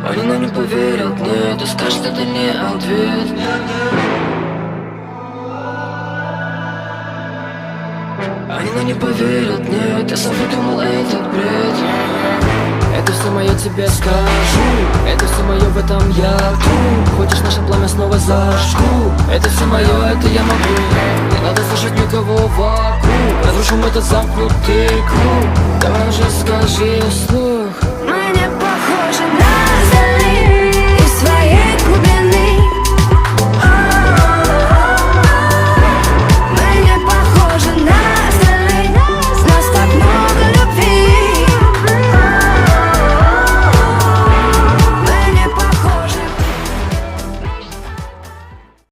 Они нам не поверят, нет, и скажут, это не ответ. Они нам не поверят, нет, я сам придумал этот бред. Это все мое тебе скажу, это все мое, в этом я тру. Хочешь наше пламя снова зажгу. Это все мое, это я могу. Не надо слушать никого вокруг. Разрушим этот замкнутый круг. Давай уже скажи вслух.